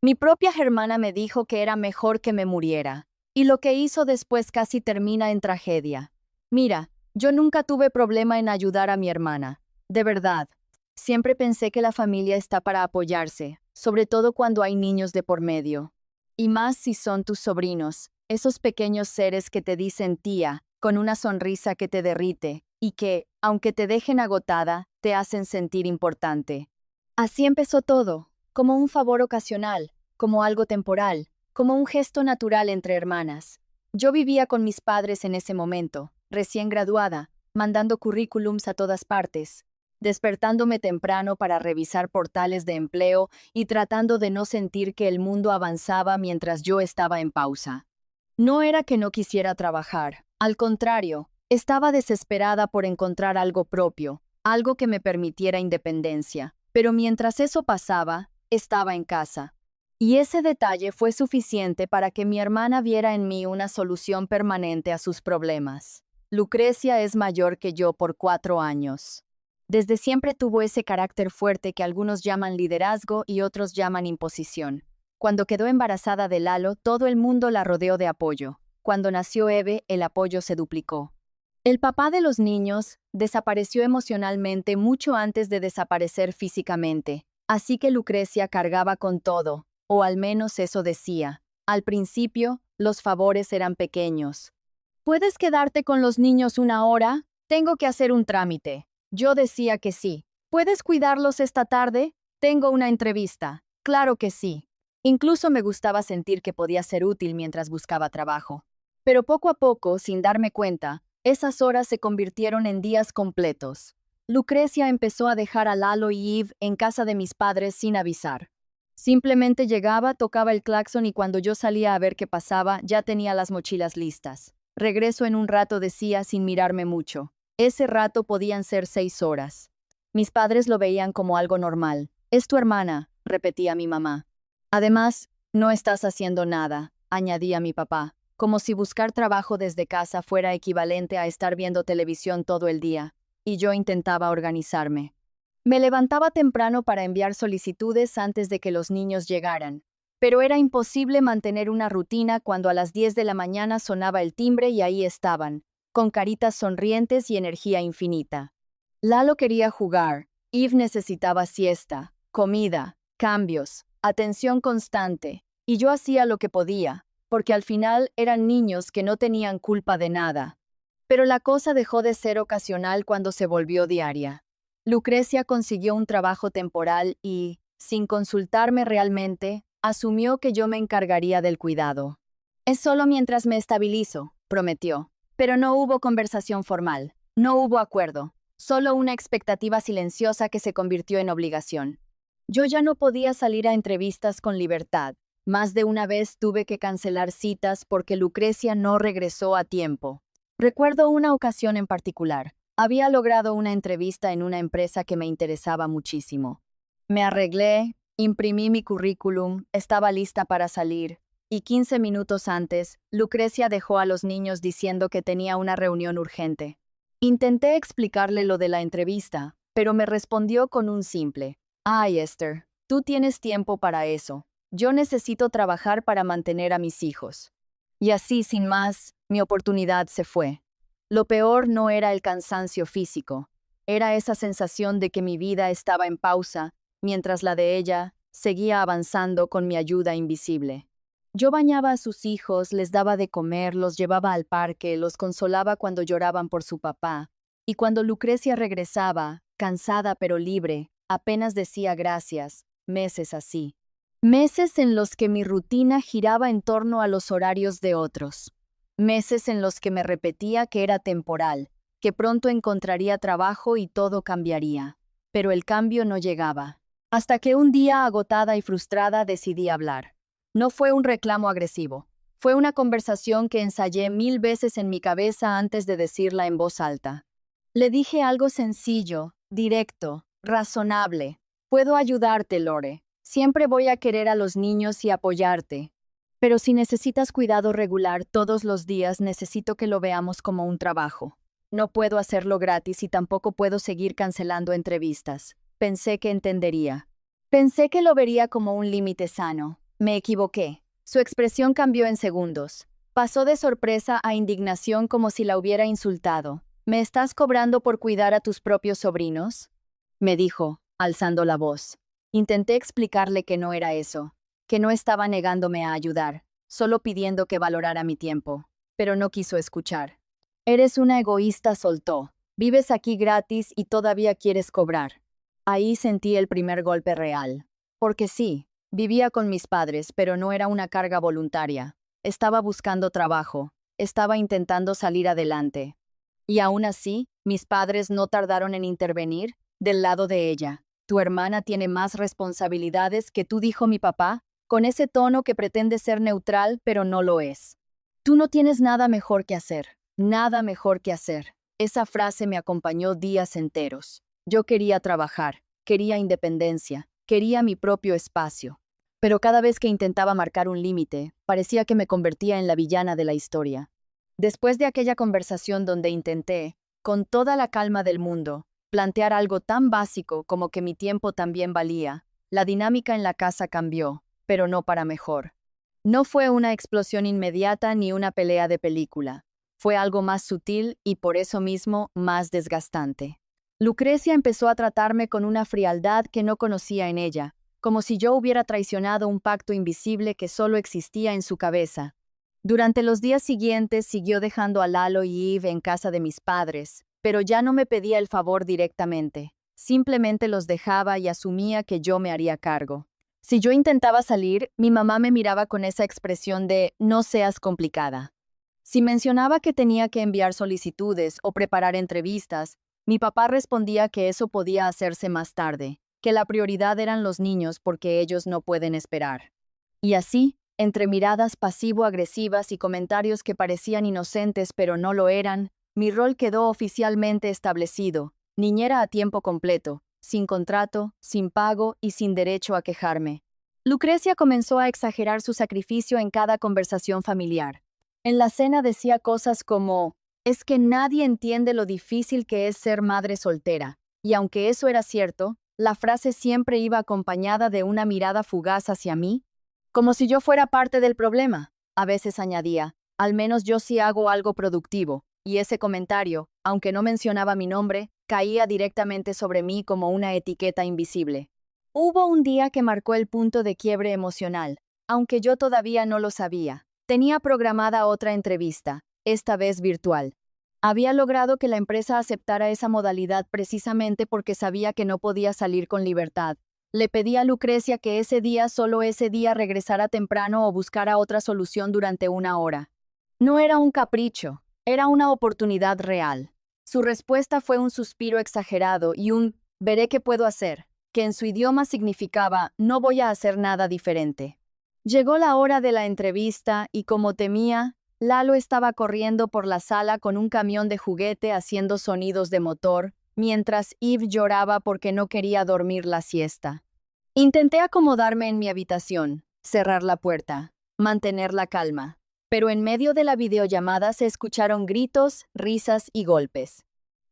Mi propia hermana me dijo que era mejor que me muriera, y lo que hizo después casi termina en tragedia. Mira, yo nunca tuve problema en ayudar a mi hermana, de verdad. Siempre pensé que la familia está para apoyarse, sobre todo cuando hay niños de por medio. Y más si son tus sobrinos, esos pequeños seres que te dicen tía, con una sonrisa que te derrite, y que, aunque te dejen agotada, te hacen sentir importante. Así empezó todo, como un favor ocasional, como algo temporal, como un gesto natural entre hermanas. Yo vivía con mis padres en ese momento, recién graduada, mandando currículums a todas partes, despertándome temprano para revisar portales de empleo y tratando de no sentir que el mundo avanzaba mientras yo estaba en pausa. No era que no quisiera trabajar, al contrario, estaba desesperada por encontrar algo propio, algo que me permitiera independencia. Pero mientras eso pasaba, estaba en casa. Y ese detalle fue suficiente para que mi hermana viera en mí una solución permanente a sus problemas. Lucrecia es mayor que yo por 4 años. Desde siempre tuvo ese carácter fuerte que algunos llaman liderazgo y otros llaman imposición. Cuando quedó embarazada de Lalo, todo el mundo la rodeó de apoyo. Cuando nació Eve, el apoyo se duplicó. El papá de los niños desapareció emocionalmente mucho antes de desaparecer físicamente, así que Lucrecia cargaba con todo, o al menos eso decía. Al principio, los favores eran pequeños. ¿Puedes quedarte con los niños 1 hora? Tengo que hacer un trámite. Yo decía que sí. ¿Puedes cuidarlos esta tarde? Tengo una entrevista. Claro que sí. Incluso me gustaba sentir que podía ser útil mientras buscaba trabajo. Pero poco a poco, sin darme cuenta, esas horas se convirtieron en días completos. Lucrecia empezó a dejar a Lalo y Eve en casa de mis padres sin avisar. Simplemente llegaba, tocaba el claxon y cuando yo salía a ver qué pasaba, ya tenía las mochilas listas. Regreso en un rato, decía sin mirarme mucho. Ese rato podían ser 6 horas. Mis padres lo veían como algo normal. Es tu hermana, repetía mi mamá. Además, no estás haciendo nada, añadía mi papá, como si buscar trabajo desde casa fuera equivalente a estar viendo televisión todo el día, y yo intentaba organizarme. Me levantaba temprano para enviar solicitudes antes de que los niños llegaran, pero era imposible mantener una rutina cuando a las 10 de la mañana sonaba el timbre y ahí estaban, con caritas sonrientes y energía infinita. Lalo quería jugar, Eve necesitaba siesta, comida, cambios, atención constante, y yo hacía lo que podía, porque al final eran niños que no tenían culpa de nada. Pero la cosa dejó de ser ocasional cuando se volvió diaria. Lucrecia consiguió un trabajo temporal y, sin consultarme realmente, asumió que yo me encargaría del cuidado. Es solo mientras me estabilizo, prometió. Pero no hubo conversación formal, no hubo acuerdo, solo una expectativa silenciosa que se convirtió en obligación. Yo ya no podía salir a entrevistas con libertad. Más de una vez tuve que cancelar citas porque Lucrecia no regresó a tiempo. Recuerdo una ocasión en particular. Había logrado una entrevista en una empresa que me interesaba muchísimo. Me arreglé, imprimí mi currículum, estaba lista para salir, y 15 minutos antes, Lucrecia dejó a los niños diciendo que tenía una reunión urgente. Intenté explicarle lo de la entrevista, pero me respondió con un simple: "Ay, Esther, tú tienes tiempo para eso. Yo necesito trabajar para mantener a mis hijos". Y así, sin más, mi oportunidad se fue. Lo peor no era el cansancio físico, era esa sensación de que mi vida estaba en pausa, mientras la de ella seguía avanzando con mi ayuda invisible. Yo bañaba a sus hijos, les daba de comer, los llevaba al parque, los consolaba cuando lloraban por su papá, y cuando Lucrecia regresaba, cansada pero libre, apenas decía gracias. Meses así. Meses en los que mi rutina giraba en torno a los horarios de otros. Meses en los que me repetía que era temporal, que pronto encontraría trabajo y todo cambiaría. Pero el cambio no llegaba. Hasta que un día, agotada y frustrada, decidí hablar. No fue un reclamo agresivo. Fue una conversación que ensayé 1000 veces en mi cabeza antes de decirla en voz alta. Le dije algo sencillo, directo, razonable. Puedo ayudarte, Lore. Siempre voy a querer a los niños y apoyarte. Pero si necesitas cuidado regular todos los días, necesito que lo veamos como un trabajo. No puedo hacerlo gratis y tampoco puedo seguir cancelando entrevistas. Pensé que entendería. Pensé que lo vería como un límite sano. Me equivoqué. Su expresión cambió en segundos. Pasó de sorpresa a indignación como si la hubiera insultado. ¿Me estás cobrando por cuidar a tus propios sobrinos? Me dijo, alzando la voz. Intenté explicarle que no era eso, que no estaba negándome a ayudar, solo pidiendo que valorara mi tiempo, pero no quiso escuchar. Eres una egoísta, soltó. Vives aquí gratis y todavía quieres cobrar. Ahí sentí el primer golpe real. Porque sí, vivía con mis padres, pero no era una carga voluntaria. Estaba buscando trabajo, estaba intentando salir adelante. Y aún así, mis padres no tardaron en intervenir del lado de ella. Tu hermana tiene más responsabilidades que tú, dijo mi papá, con ese tono que pretende ser neutral, pero no lo es. Tú no tienes nada mejor que hacer, nada mejor que hacer. Esa frase me acompañó días enteros. Yo quería trabajar, quería independencia, quería mi propio espacio. Pero cada vez que intentaba marcar un límite, parecía que me convertía en la villana de la historia. Después de aquella conversación donde intenté, con toda la calma del mundo, plantear algo tan básico como que mi tiempo también valía, la dinámica en la casa cambió, pero no para mejor. No fue una explosión inmediata ni una pelea de película. Fue algo más sutil y por eso mismo más desgastante. Lucrecia empezó a tratarme con una frialdad que no conocía en ella, como si yo hubiera traicionado un pacto invisible que solo existía en su cabeza. Durante los días siguientes siguió dejando a Lalo y Eve en casa de mis padres, pero ya no me pedía el favor directamente. Simplemente los dejaba y asumía que yo me haría cargo. Si yo intentaba salir, mi mamá me miraba con esa expresión de «no seas complicada». Si mencionaba que tenía que enviar solicitudes o preparar entrevistas, mi papá respondía que eso podía hacerse más tarde, que la prioridad eran los niños porque ellos no pueden esperar. Y así, entre miradas pasivo-agresivas y comentarios que parecían inocentes pero no lo eran, mi rol quedó oficialmente establecido, niñera a tiempo completo, sin contrato, sin pago y sin derecho a quejarme. Lucrecia comenzó a exagerar su sacrificio en cada conversación familiar. En la cena decía cosas como, es que nadie entiende lo difícil que es ser madre soltera, y aunque eso era cierto, la frase siempre iba acompañada de una mirada fugaz hacia mí, como si yo fuera parte del problema. A veces añadía, al menos yo sí hago algo productivo, y ese comentario, aunque no mencionaba mi nombre, caía directamente sobre mí como una etiqueta invisible. Hubo un día que marcó el punto de quiebre emocional, aunque yo todavía no lo sabía. Tenía programada otra entrevista, esta vez virtual. Había logrado que la empresa aceptara esa modalidad precisamente porque sabía que no podía salir con libertad. Le pedí a Lucrecia que solo ese día regresara temprano o buscara otra solución durante una hora. No era un capricho, era una oportunidad real. Su respuesta fue un suspiro exagerado y un «veré qué puedo hacer», que en su idioma significaba «no voy a hacer nada diferente». Llegó la hora de la entrevista y, como temía, Lalo estaba corriendo por la sala con un camión de juguete haciendo sonidos de motor, mientras Eve lloraba porque no quería dormir la siesta. Intenté acomodarme en mi habitación, cerrar la puerta, mantener la calma, pero en medio de la videollamada se escucharon gritos, risas y golpes.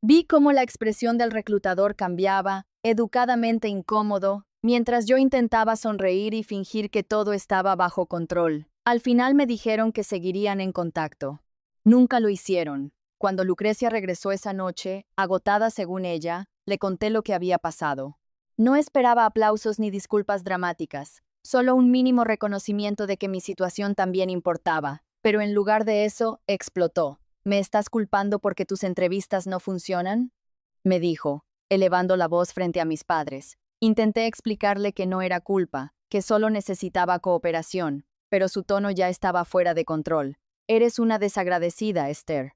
Vi cómo la expresión del reclutador cambiaba, educadamente incómodo, mientras yo intentaba sonreír y fingir que todo estaba bajo control. Al final me dijeron que seguirían en contacto. Nunca lo hicieron. Cuando Lucrecia regresó esa noche, agotada según ella, le conté lo que había pasado. No esperaba aplausos ni disculpas dramáticas, solo un mínimo reconocimiento de que mi situación también importaba, pero en lugar de eso, explotó. ¿Me estás culpando porque tus entrevistas no funcionan?, me dijo, elevando la voz frente a mis padres. Intenté explicarle que no era culpa, que solo necesitaba cooperación, pero su tono ya estaba fuera de control. Eres una desagradecida, Esther.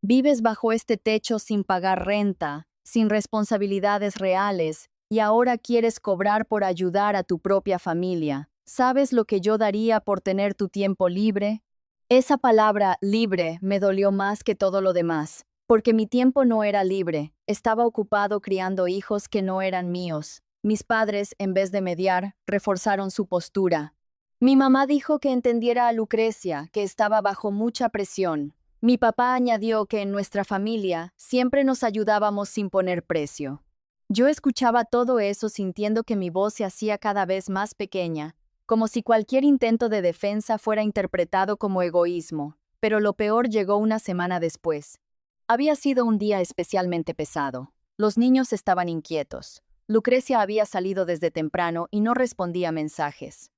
Vives bajo este techo sin pagar renta, sin responsabilidades reales, y ahora quieres cobrar por ayudar a tu propia familia. ¿Sabes lo que yo daría por tener tu tiempo libre? Esa palabra libre me dolió más que todo lo demás, porque mi tiempo no era libre, estaba ocupado criando hijos que no eran míos. Mis padres, en vez de mediar, reforzaron su postura. Mi mamá dijo que entendiera a Lucrecia, que estaba bajo mucha presión. Mi papá añadió que en nuestra familia siempre nos ayudábamos sin poner precio. Yo escuchaba todo eso sintiendo que mi voz se hacía cada vez más pequeña, como si cualquier intento de defensa fuera interpretado como egoísmo, pero lo peor llegó una semana después. Había sido un día especialmente pesado. Los niños estaban inquietos. Lucrecia había salido desde temprano y no respondía mensajes.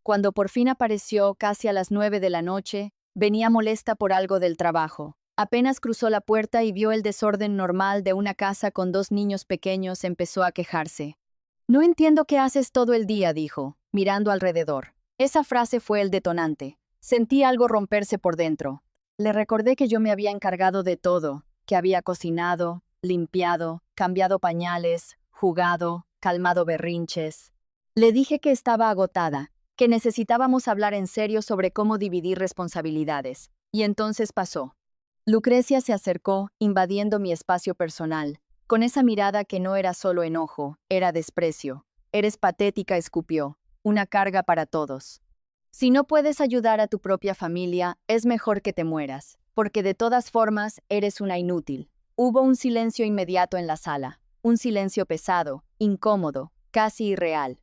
Cuando por fin apareció, casi a las 9 de la noche, venía molesta por algo del trabajo. Apenas cruzó la puerta y vio el desorden normal de una casa con 2 niños pequeños, empezó a quejarse. «No entiendo qué haces todo el día», dijo, mirando alrededor. Esa frase fue el detonante. Sentí algo romperse por dentro. Le recordé que yo me había encargado de todo, que había cocinado, limpiado, cambiado pañales, jugado, calmado berrinches. Le dije que estaba agotada, que necesitábamos hablar en serio sobre cómo dividir responsabilidades. Y entonces pasó. Lucrecia se acercó, invadiendo mi espacio personal, con esa mirada que no era solo enojo, era desprecio. «Eres patética», escupió, «una carga para todos. Si no puedes ayudar a tu propia familia, es mejor que te mueras, porque de todas formas eres una inútil». Hubo un silencio inmediato en la sala, un silencio pesado, incómodo, casi irreal.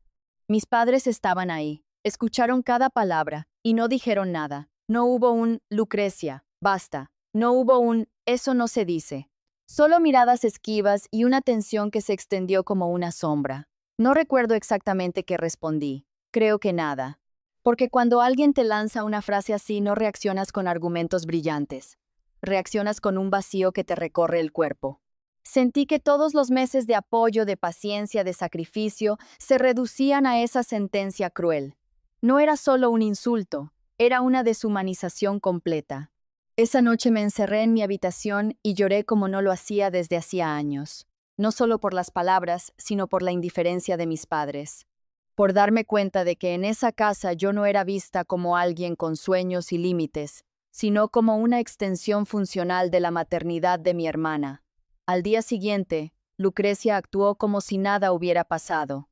Mis padres estaban ahí, escucharon cada palabra y no dijeron nada. No hubo un «Lucrecia, basta». No hubo un «eso no se dice». Solo miradas esquivas y una tensión que se extendió como una sombra. No recuerdo exactamente qué respondí. Creo que nada. Porque cuando alguien te lanza una frase así, no reaccionas con argumentos brillantes. Reaccionas con un vacío que te recorre el cuerpo. Sentí que todos los meses de apoyo, de paciencia, de sacrificio, se reducían a esa sentencia cruel. No era solo un insulto, era una deshumanización completa. Esa noche me encerré en mi habitación y lloré como no lo hacía desde hacía años. No solo por las palabras, sino por la indiferencia de mis padres. Por darme cuenta de que en esa casa yo no era vista como alguien con sueños y límites, sino como una extensión funcional de la maternidad de mi hermana. Al día siguiente, Lucrecia actuó como si nada hubiera pasado.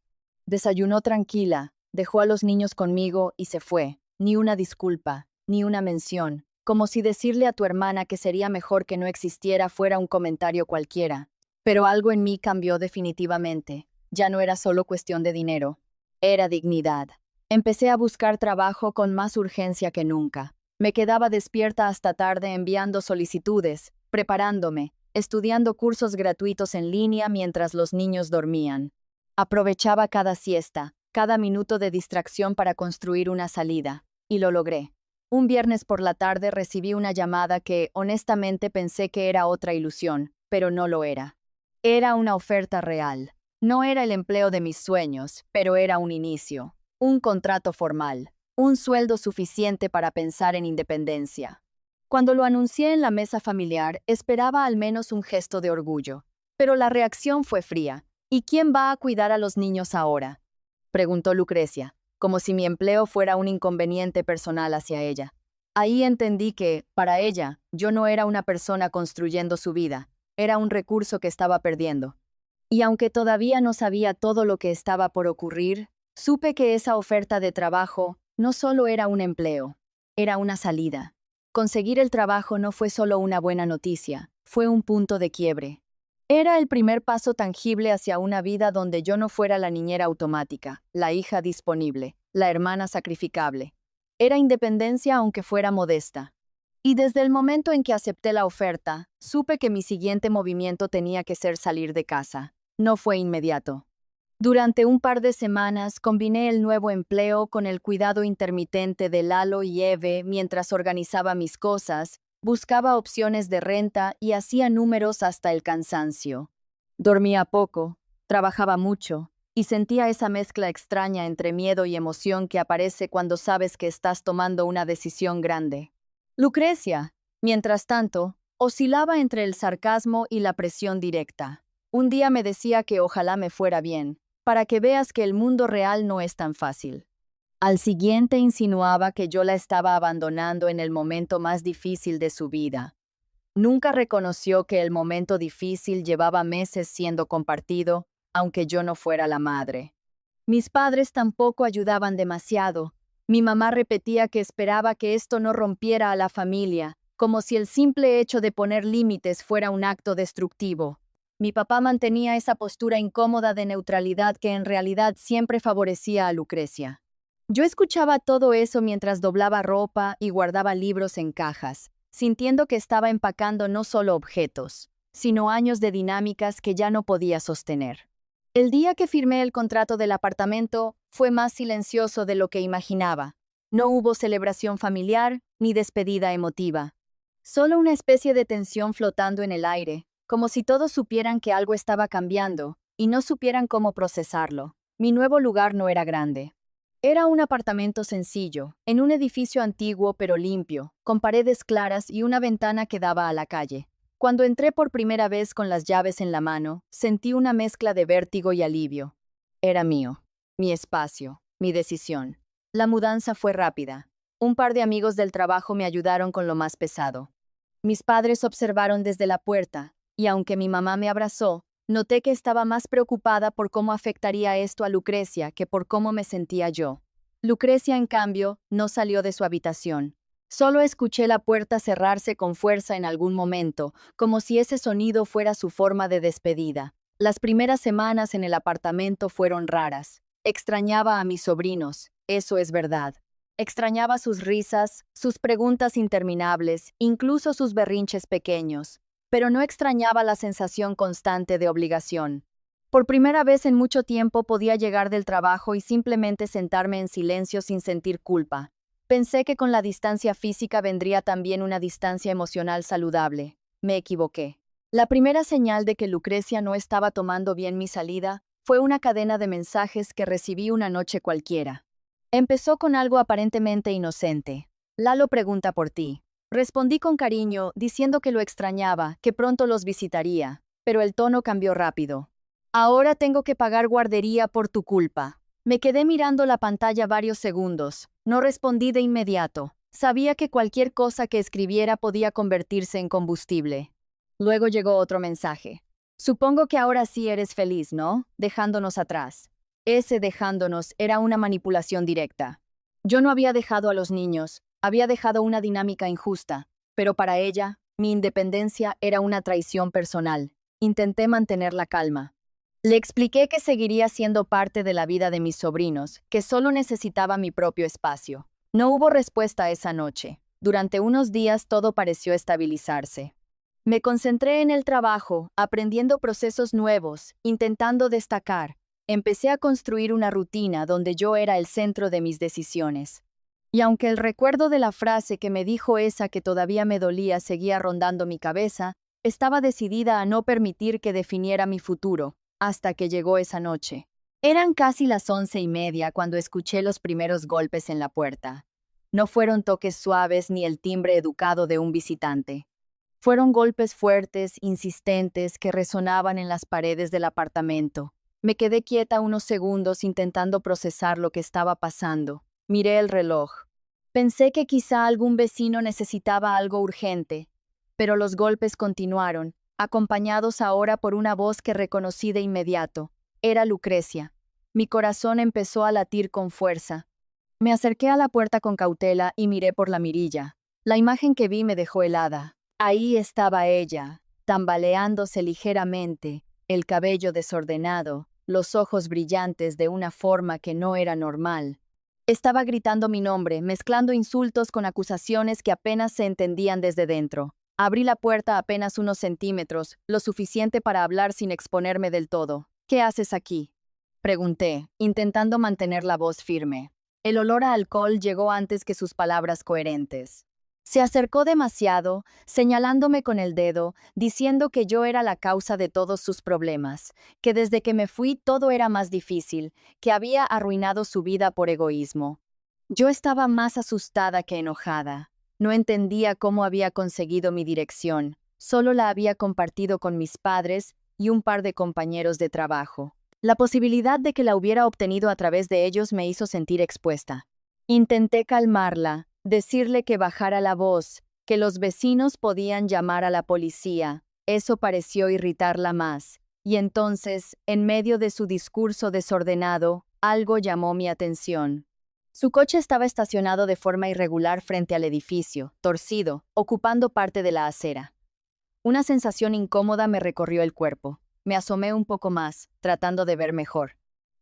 Desayunó tranquila, dejó a los niños conmigo y se fue. Ni una disculpa, ni una mención. Como si decirle a tu hermana que sería mejor que no existiera fuera un comentario cualquiera. Pero algo en mí cambió definitivamente. Ya no era solo cuestión de dinero. Era dignidad. Empecé a buscar trabajo con más urgencia que nunca. Me quedaba despierta hasta tarde enviando solicitudes, preparándome, estudiando cursos gratuitos en línea mientras los niños dormían. Aprovechaba cada siesta, cada minuto de distracción para construir una salida. Y lo logré. Un viernes por la tarde recibí una llamada que, honestamente, pensé que era otra ilusión, pero no lo era. Era una oferta real. No era el empleo de mis sueños, pero era un inicio, un contrato formal, un sueldo suficiente para pensar en independencia. Cuando lo anuncié en la mesa familiar, esperaba al menos un gesto de orgullo, pero la reacción fue fría. «¿Y quién va a cuidar a los niños ahora?», preguntó Lucrecia, como si mi empleo fuera un inconveniente personal hacia ella. Ahí entendí que, para ella, yo no era una persona construyendo su vida, era un recurso que estaba perdiendo. Y aunque todavía no sabía todo lo que estaba por ocurrir, supe que esa oferta de trabajo no solo era un empleo, era una salida. Conseguir el trabajo no fue solo una buena noticia, fue un punto de quiebre. Era el primer paso tangible hacia una vida donde yo no fuera la niñera automática, la hija disponible, la hermana sacrificable. Era independencia aunque fuera modesta. Y desde el momento en que acepté la oferta, supe que mi siguiente movimiento tenía que ser salir de casa. No fue inmediato. Durante un par de semanas combiné el nuevo empleo con el cuidado intermitente de Lalo y Eve mientras organizaba mis cosas, buscaba opciones de renta y hacía números hasta el cansancio. Dormía poco, trabajaba mucho y sentía esa mezcla extraña entre miedo y emoción que aparece cuando sabes que estás tomando una decisión grande. Lucrecia, mientras tanto, oscilaba entre el sarcasmo y la presión directa. Un día me decía que ojalá me fuera bien, para que veas que el mundo real no es tan fácil. Al siguiente insinuaba que yo la estaba abandonando en el momento más difícil de su vida. Nunca reconoció que el momento difícil llevaba meses siendo compartido, aunque yo no fuera la madre. Mis padres tampoco ayudaban demasiado. Mi mamá repetía que esperaba que esto no rompiera a la familia, como si el simple hecho de poner límites fuera un acto destructivo. Mi papá mantenía esa postura incómoda de neutralidad que en realidad siempre favorecía a Lucrecia. Yo escuchaba todo eso mientras doblaba ropa y guardaba libros en cajas, sintiendo que estaba empacando no solo objetos, sino años de dinámicas que ya no podía sostener. El día que firmé el contrato del apartamento fue más silencioso de lo que imaginaba. No hubo celebración familiar ni despedida emotiva. Solo una especie de tensión flotando en el aire, como si todos supieran que algo estaba cambiando y no supieran cómo procesarlo. Mi nuevo lugar no era grande. Era un apartamento sencillo, en un edificio antiguo pero limpio, con paredes claras y una ventana que daba a la calle. Cuando entré por primera vez con las llaves en la mano, sentí una mezcla de vértigo y alivio. Era mío, mi espacio, mi decisión. La mudanza fue rápida. Un par de amigos del trabajo me ayudaron con lo más pesado. Mis padres observaron desde la puerta, y aunque mi mamá me abrazó, noté que estaba más preocupada por cómo afectaría esto a Lucrecia que por cómo me sentía yo. Lucrecia, en cambio, no salió de su habitación. Solo escuché la puerta cerrarse con fuerza en algún momento, como si ese sonido fuera su forma de despedida. Las primeras semanas en el apartamento fueron raras. Extrañaba a mis sobrinos, eso es verdad. Extrañaba sus risas, sus preguntas interminables, incluso sus berrinches pequeños, pero no extrañaba la sensación constante de obligación. Por primera vez en mucho tiempo podía llegar del trabajo y simplemente sentarme en silencio sin sentir culpa. Pensé que con la distancia física vendría también una distancia emocional saludable. Me equivoqué. La primera señal de que Lucrecia no estaba tomando bien mi salida fue una cadena de mensajes que recibí una noche cualquiera. Empezó con algo aparentemente inocente. Lalo pregunta por ti. Respondí con cariño, diciendo que lo extrañaba, que pronto los visitaría, pero el tono cambió rápido. Ahora tengo que pagar guardería por tu culpa. Me quedé mirando la pantalla varios segundos. No respondí de inmediato. Sabía que cualquier cosa que escribiera podía convertirse en combustible. Luego llegó otro mensaje. Supongo que ahora sí eres feliz, ¿no? Dejándonos atrás. Ese dejándonos era una manipulación directa. Yo no había dejado a los niños, había dejado una dinámica injusta, pero para ella, mi independencia era una traición personal. Intenté mantener la calma. Le expliqué que seguiría siendo parte de la vida de mis sobrinos, que solo necesitaba mi propio espacio. No hubo respuesta esa noche. Durante unos días todo pareció estabilizarse. Me concentré en el trabajo, aprendiendo procesos nuevos, intentando destacar. Empecé a construir una rutina donde yo era el centro de mis decisiones. Y aunque el recuerdo de la frase que me dijo esa que todavía me dolía seguía rondando mi cabeza, estaba decidida a no permitir que definiera mi futuro, hasta que llegó esa noche. Eran casi las 11:30 cuando escuché los primeros golpes en la puerta. No fueron toques suaves ni el timbre educado de un visitante. Fueron golpes fuertes, insistentes, que resonaban en las paredes del apartamento. Me quedé quieta unos segundos intentando procesar lo que estaba pasando. Miré el reloj. Pensé que quizá algún vecino necesitaba algo urgente, pero los golpes continuaron, acompañados ahora por una voz que reconocí de inmediato. Era Lucrecia. Mi corazón empezó a latir con fuerza. Me acerqué a la puerta con cautela y miré por la mirilla. La imagen que vi me dejó helada. Ahí estaba ella, tambaleándose ligeramente, el cabello desordenado, los ojos brillantes de una forma que no era normal. Estaba gritando mi nombre, mezclando insultos con acusaciones que apenas se entendían desde dentro. Abrí la puerta apenas unos centímetros, lo suficiente para hablar sin exponerme del todo. ¿Qué haces aquí?, pregunté, intentando mantener la voz firme. El olor a alcohol llegó antes que sus palabras coherentes. Se acercó demasiado, señalándome con el dedo, diciendo que yo era la causa de todos sus problemas, que desde que me fui todo era más difícil, que había arruinado su vida por egoísmo. Yo estaba más asustada que enojada. No entendía cómo había conseguido mi dirección, solo la había compartido con mis padres y un par de compañeros de trabajo. La posibilidad de que la hubiera obtenido a través de ellos me hizo sentir expuesta. Intenté calmarla, decirle que bajara la voz, que los vecinos podían llamar a la policía. Eso pareció irritarla más. Y entonces, en medio de su discurso desordenado, algo llamó mi atención. Su coche estaba estacionado de forma irregular frente al edificio, torcido, ocupando parte de la acera. Una sensación incómoda me recorrió el cuerpo. Me asomé un poco más, tratando de ver mejor.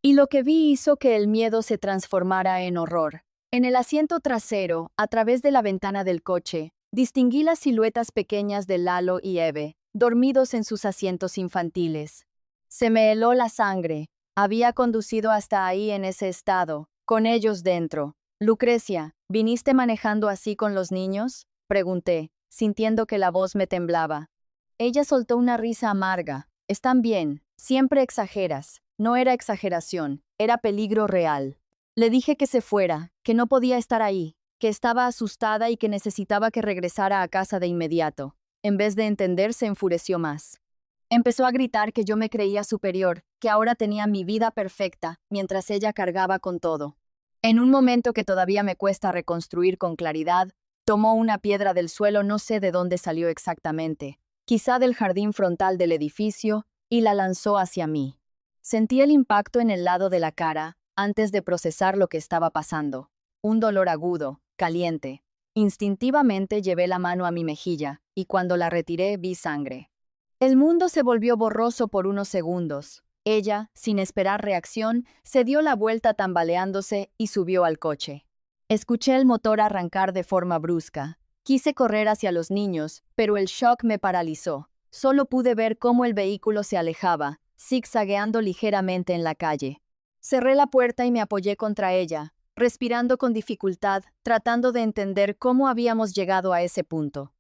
Y lo que vi hizo que el miedo se transformara en horror. En el asiento trasero, a través de la ventana del coche, distinguí las siluetas pequeñas de Lalo y Eve, dormidos en sus asientos infantiles. Se me heló la sangre. Había conducido hasta ahí en ese estado, con ellos dentro. Lucrecia, ¿viniste manejando así con los niños? Pregunté, sintiendo que la voz me temblaba. Ella soltó una risa amarga. Están bien, siempre exageras. No era exageración, era peligro real. Le dije que se fuera, que no podía estar ahí, que estaba asustada y que necesitaba que regresara a casa de inmediato. En vez de entender, se enfureció más. Empezó a gritar que yo me creía superior, que ahora tenía mi vida perfecta, mientras ella cargaba con todo. En un momento que todavía me cuesta reconstruir con claridad, tomó una piedra del suelo, no sé de dónde salió exactamente, quizá del jardín frontal del edificio, y la lanzó hacia mí. Sentí el impacto en el lado de la cara, antes de procesar lo que estaba pasando. Un dolor agudo, caliente. Instintivamente llevé la mano a mi mejilla, y cuando la retiré vi sangre. El mundo se volvió borroso por unos segundos. Ella, sin esperar reacción, se dio la vuelta tambaleándose y subió al coche. Escuché el motor arrancar de forma brusca. Quise correr hacia los niños, pero el shock me paralizó. Solo pude ver cómo el vehículo se alejaba, zigzagueando ligeramente en la calle. Cerré la puerta y me apoyé contra ella, respirando con dificultad, tratando de entender cómo habíamos llegado a ese punto.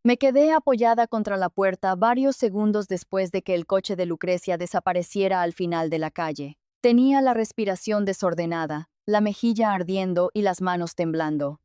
Me quedé apoyada contra la puerta varios segundos después de que el coche de Lucrecia desapareciera al final de la calle. Tenía la respiración desordenada, la mejilla ardiendo y las manos temblando.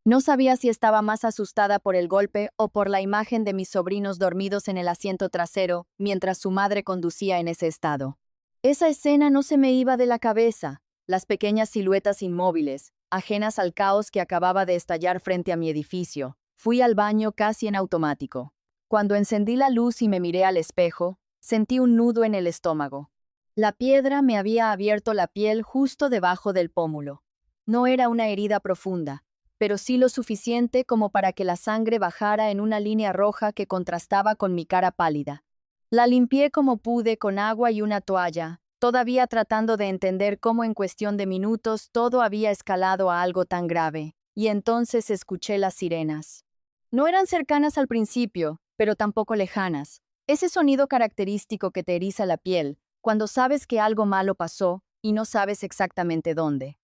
No sabía si estaba más asustada por el golpe o por la imagen de mis sobrinos dormidos en el asiento trasero mientras su madre conducía en ese estado. Esa escena no se me iba de la cabeza, las pequeñas siluetas inmóviles, ajenas al caos que acababa de estallar frente a mi edificio. Fui al baño casi en automático. Cuando encendí la luz y me miré al espejo, sentí un nudo en el estómago. La piedra me había abierto la piel justo debajo del pómulo. No era una herida profunda, pero sí lo suficiente como para que la sangre bajara en una línea roja que contrastaba con mi cara pálida. La limpié como pude con agua y una toalla, todavía tratando de entender cómo en cuestión de minutos todo había escalado a algo tan grave, y entonces escuché las sirenas. No eran cercanas al principio, pero tampoco lejanas. Ese sonido característico que te eriza la piel, cuando sabes que algo malo pasó y no sabes exactamente dónde.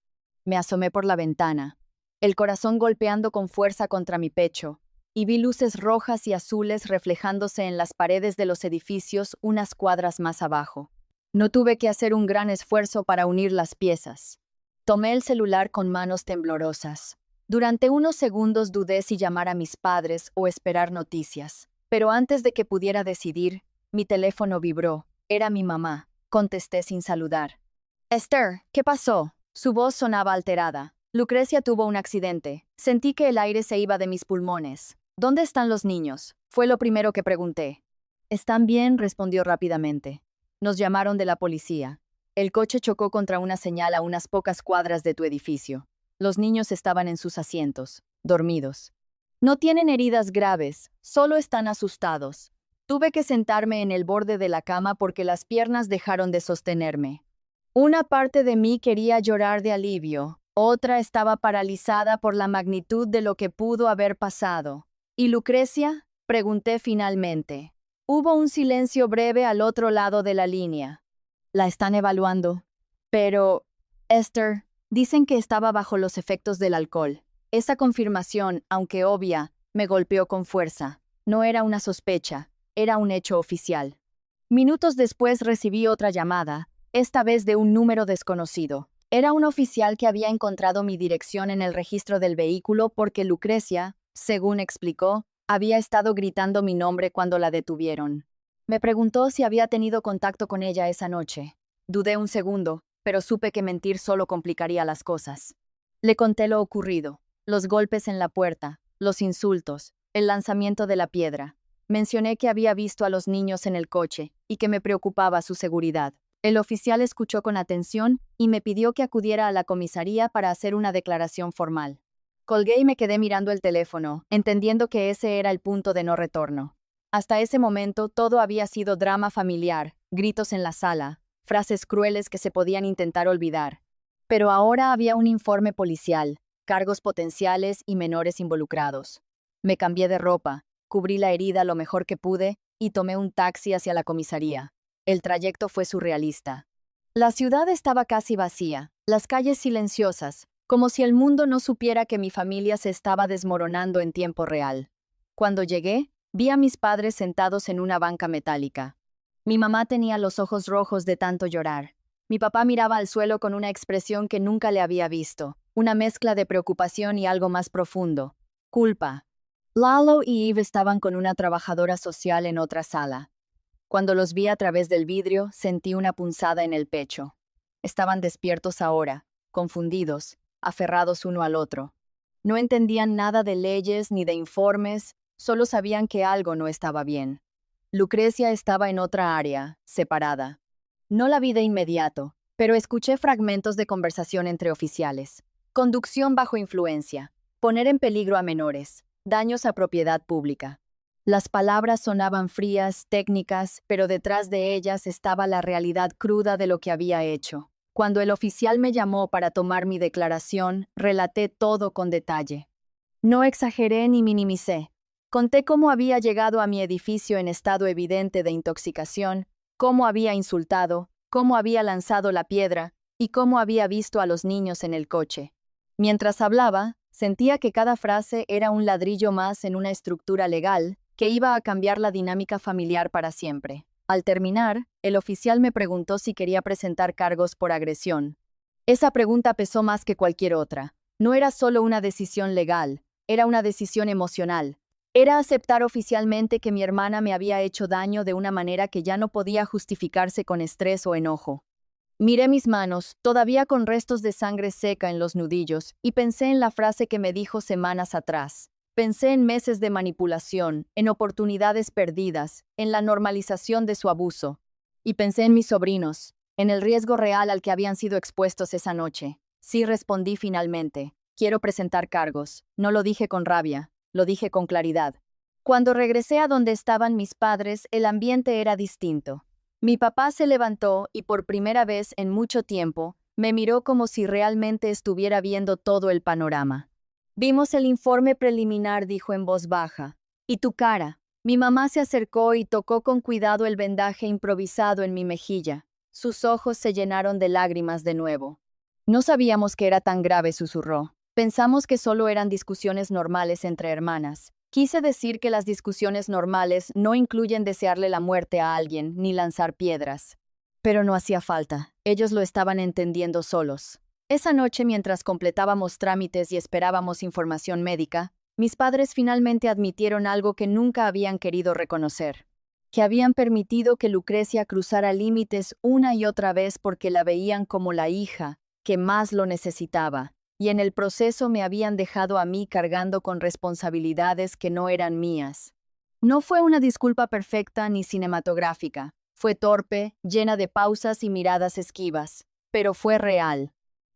Me asomé por la ventana, el corazón golpeando con fuerza contra mi pecho, y vi luces rojas y azules reflejándose en las paredes de los edificios unas cuadras más abajo. No tuve que hacer un gran esfuerzo para unir las piezas. Tomé el celular con manos temblorosas. Durante unos segundos dudé si llamar a mis padres o esperar noticias, pero antes de que pudiera decidir, mi teléfono vibró. Era mi mamá. Contesté sin saludar. Esther, ¿qué pasó? Su voz sonaba alterada. Lucrecia tuvo un accidente. Sentí que el aire se iba de mis pulmones. ¿Dónde están los niños? Fue lo primero que pregunté. Están bien, respondió rápidamente. Nos llamaron de la policía. El coche chocó contra una señal a unas pocas cuadras de tu edificio. Los niños estaban en sus asientos, dormidos. No tienen heridas graves, solo están asustados. Tuve que sentarme en el borde de la cama porque las piernas dejaron de sostenerme. Una parte de mí quería llorar de alivio, otra estaba paralizada por la magnitud de lo que pudo haber pasado. ¿Y Lucrecia? Pregunté finalmente. Hubo un silencio breve al otro lado de la línea. La están evaluando. Pero, Esther, dicen que estaba bajo los efectos del alcohol. Esa confirmación, aunque obvia, me golpeó con fuerza. No era una sospecha, era un hecho oficial. Minutos después recibí otra llamada, esta vez de un número desconocido. Era un oficial que había encontrado mi dirección en el registro del vehículo porque Lucrecia, según explicó, había estado gritando mi nombre cuando la detuvieron. Me preguntó si había tenido contacto con ella esa noche. Dudé un segundo, pero supe que mentir solo complicaría las cosas. Le conté lo ocurrido, los golpes en la puerta, los insultos, el lanzamiento de la piedra. Mencioné que había visto a los niños en el coche y que me preocupaba su seguridad. El oficial escuchó con atención y me pidió que acudiera a la comisaría para hacer una declaración formal. Colgué y me quedé mirando el teléfono, entendiendo que ese era el punto de no retorno. Hasta ese momento todo había sido drama familiar, gritos en la sala, frases crueles que se podían intentar olvidar. Pero ahora había un informe policial, cargos potenciales y menores involucrados. Me cambié de ropa, cubrí la herida lo mejor que pude y tomé un taxi hacia la comisaría. El trayecto fue surrealista. La ciudad estaba casi vacía, las calles silenciosas, como si el mundo no supiera que mi familia se estaba desmoronando en tiempo real. Cuando llegué, vi a mis padres sentados en una banca metálica. Mi mamá tenía los ojos rojos de tanto llorar. Mi papá miraba al suelo con una expresión que nunca le había visto, una mezcla de preocupación y algo más profundo. Culpa. Lalo y Eve estaban con una trabajadora social en otra sala. Cuando los vi a través del vidrio, sentí una punzada en el pecho. Estaban despiertos ahora, confundidos, aferrados uno al otro. No entendían nada de leyes ni de informes, solo sabían que algo no estaba bien. Lucrecia estaba en otra área, separada. No la vi de inmediato, pero escuché fragmentos de conversación entre oficiales. Conducción bajo influencia, poner en peligro a menores, daños a propiedad pública. Las palabras sonaban frías, técnicas, pero detrás de ellas estaba la realidad cruda de lo que había hecho. Cuando el oficial me llamó para tomar mi declaración, relaté todo con detalle. No exageré ni minimicé. Conté cómo había llegado a mi edificio en estado evidente de intoxicación, cómo había insultado, cómo había lanzado la piedra y cómo había visto a los niños en el coche. Mientras hablaba, sentía que cada frase era un ladrillo más en una estructura legal que iba a cambiar la dinámica familiar para siempre. Al terminar, el oficial me preguntó si quería presentar cargos por agresión. Esa pregunta pesó más que cualquier otra. No era solo una decisión legal, era una decisión emocional. Era aceptar oficialmente que mi hermana me había hecho daño de una manera que ya no podía justificarse con estrés o enojo. Miré mis manos, todavía con restos de sangre seca en los nudillos, y pensé en la frase que me dijo semanas atrás. Pensé en meses de manipulación, en oportunidades perdidas, en la normalización de su abuso. Y pensé en mis sobrinos, en el riesgo real al que habían sido expuestos esa noche. Sí, respondí finalmente. Quiero presentar cargos. No lo dije con rabia, lo dije con claridad. Cuando regresé a donde estaban mis padres, el ambiente era distinto. Mi papá se levantó y por primera vez en mucho tiempo, me miró como si realmente estuviera viendo todo el panorama. Vimos el informe preliminar, dijo en voz baja. ¿Y tu cara? Mi mamá se acercó y tocó con cuidado el vendaje improvisado en mi mejilla. Sus ojos se llenaron de lágrimas de nuevo. No sabíamos que era tan grave, susurró. Pensamos que solo eran discusiones normales entre hermanas. Quise decir que las discusiones normales no incluyen desearle la muerte a alguien ni lanzar piedras. Pero no hacía falta. Ellos lo estaban entendiendo solos. Esa noche, mientras completábamos trámites y esperábamos información médica, mis padres finalmente admitieron algo que nunca habían querido reconocer, que habían permitido que Lucrecia cruzara límites una y otra vez porque la veían como la hija que más lo necesitaba, y en el proceso me habían dejado a mí cargando con responsabilidades que no eran mías. No fue una disculpa perfecta ni cinematográfica, fue torpe, llena de pausas y miradas esquivas, pero fue real.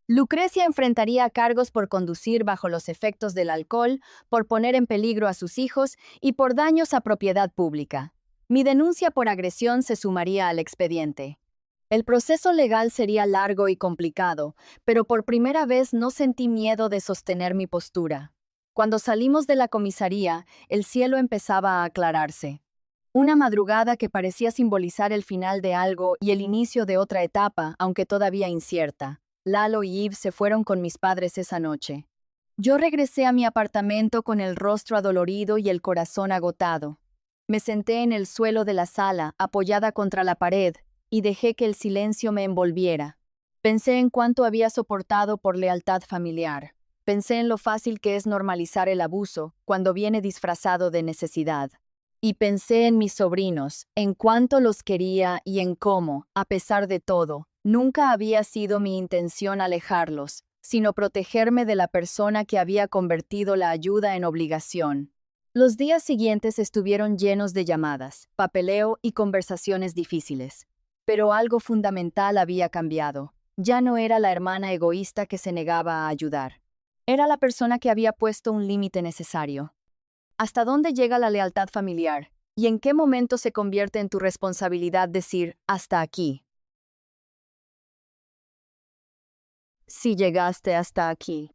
Lucrecia enfrentaría cargos por conducir bajo los efectos del alcohol, por poner en peligro a sus hijos y por daños a propiedad pública. Mi denuncia por agresión se sumaría al expediente. El proceso legal sería largo y complicado, pero por primera vez no sentí miedo de sostener mi postura. Cuando salimos de la comisaría, el cielo empezaba a aclararse. Una madrugada que parecía simbolizar el final de algo y el inicio de otra etapa, aunque todavía incierta. Lalo y Eve se fueron con mis padres esa noche. Yo regresé a mi apartamento con el rostro adolorido y el corazón agotado. Me senté en el suelo de la sala, apoyada contra la pared, y dejé que el silencio me envolviera. Pensé en cuánto había soportado por lealtad familiar. Pensé en lo fácil que es normalizar el abuso cuando viene disfrazado de necesidad. Y pensé en mis sobrinos, en cuánto los quería y en cómo, a pesar de todo, nunca había sido mi intención alejarlos, sino protegerme de la persona que había convertido la ayuda en obligación. Los días siguientes estuvieron llenos de llamadas, papeleo y conversaciones difíciles. Pero algo fundamental había cambiado. Ya no era la hermana egoísta que se negaba a ayudar. Era la persona que había puesto un límite necesario. ¿Hasta dónde llega la lealtad familiar? ¿Y en qué momento se convierte en tu responsabilidad decir, hasta aquí? si llegaste hasta aquí.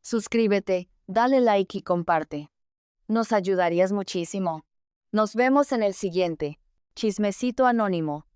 Suscríbete, dale like y comparte. Nos ayudarías muchísimo. Nos vemos en el siguiente. Chismecito Anónimo.